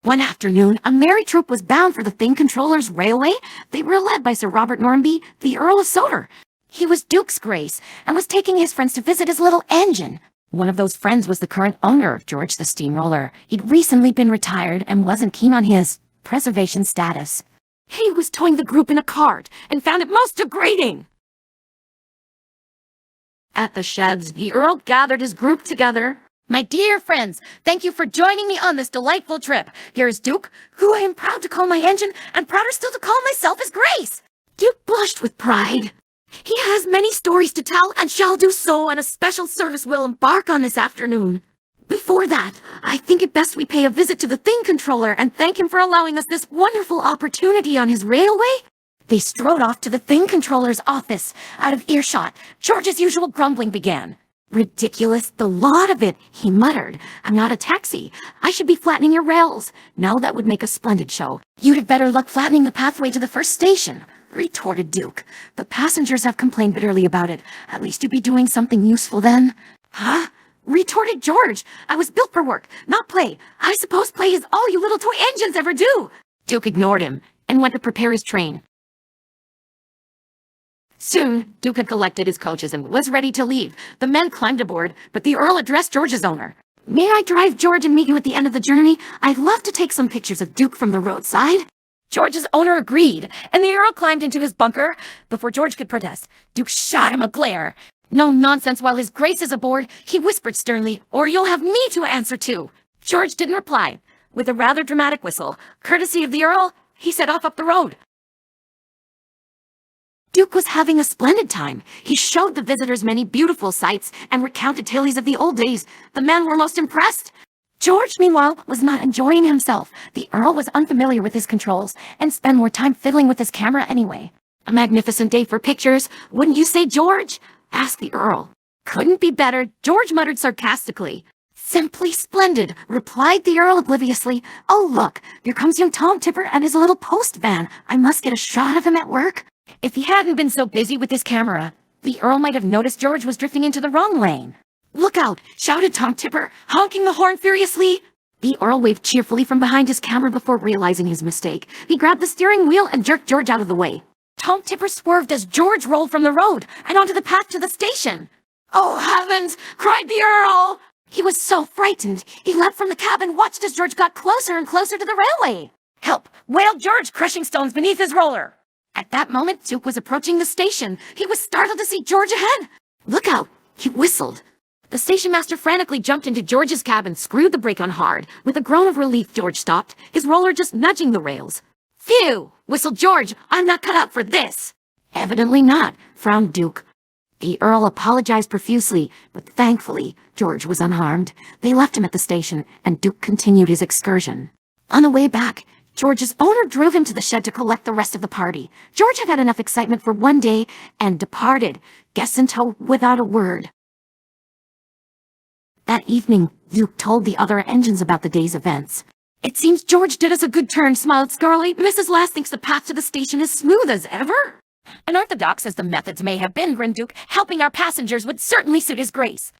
One afternoon, a merry troop was bound for the Thing Controller's railway. They were led by Sir Robert Normanby, the Earl of Soder. He was Duke's Grace, and was taking his friends to visit his little engine. One of those friends was the current owner of George the Steamroller. He'd recently been retired and wasn't keen on his preservation status. He was towing the group in a cart, and found it most degrading. At the sheds, the Earl gathered his group together. My dear friends, thank you for joining me on this delightful trip. Here is Duke, who I am proud to call my engine, and prouder still to call myself his Grace. Duke blushed with pride. He has many stories to tell, and shall do so, and a special service will embark on this afternoon. Before that, I think it best we pay a visit to the Thing Controller and thank him for allowing us this wonderful opportunity on his railway. They strode off to the Thing Controller's office. Out of earshot, George's usual grumbling began. Ridiculous, the lot of it, he muttered. I'm not a taxi. I should be flattening your rails. No, that would make a splendid show. You'd have better luck flattening the pathway to the first station, retorted Duke. The passengers have complained bitterly about it. At least you'd be doing something useful then. Huh? Retorted George. I was built for work, not play. I suppose play is all you little toy engines ever do. Duke ignored him and went to prepare his train. Soon, Duke had collected his coaches and was ready to leave. The men climbed aboard, but the Earl addressed George's owner. May I drive George and meet you at the end of the journey? I'd love to take some pictures of Duke from the roadside. George's owner agreed, and the Earl climbed into his bunker. Before George could protest, Duke shot him a glare. No nonsense while his Grace is aboard, he whispered sternly, or you'll have me to answer to. George didn't reply. With a rather dramatic whistle, courtesy of the Earl, he set off up the road. Duke was having a splendid time. He showed the visitors many beautiful sights and recounted tales of the old days. The men were most impressed. George, meanwhile, was not enjoying himself. The Earl was unfamiliar with his controls and spent more time fiddling with his camera anyway. A magnificent day for pictures, wouldn't you say, George? Asked the Earl. Couldn't be better, George muttered sarcastically. Simply splendid, replied the Earl obliviously. Oh, look, here comes young Tom Tipper and his little post van. I must get a shot of him at work. If he hadn't been so busy with his camera, the Earl might have noticed George was drifting into the wrong lane. Look out, shouted Tom Tipper, honking the horn furiously. The Earl waved cheerfully from behind his camera before realizing his mistake. He grabbed the steering wheel and jerked George out of the way. Tom Tipper swerved as George rolled from the road and onto the path to the station. Oh, heavens! Cried the Earl! He was so frightened, he leapt from the cab and watched as George got closer and closer to the railway. Help! Wailed George, crushing stones beneath his roller. At that moment, Duke was approaching the station. He was startled to see George ahead. Look out! He whistled. The station master frantically jumped into George's cab and screwed the brake on hard. With a groan of relief, George stopped, his roller just nudging the rails. Phew! Whistled George. I'm not cut out for this. Evidently not, frowned Duke. The Earl apologized profusely, but thankfully, George was unharmed. They left him at the station, and Duke continued his excursion. On the way back, George's owner drove him to the shed to collect the rest of the party. George had had enough excitement for one day and departed, guests in tow without a word. That evening, Duke told the other engines about the day's events. It seems George did us a good turn, smiled Scarlet. Mrs. Lass thinks the path to the station is smooth as ever. Unorthodox as the methods may have been, grinned Duke, helping our passengers would certainly suit his Grace.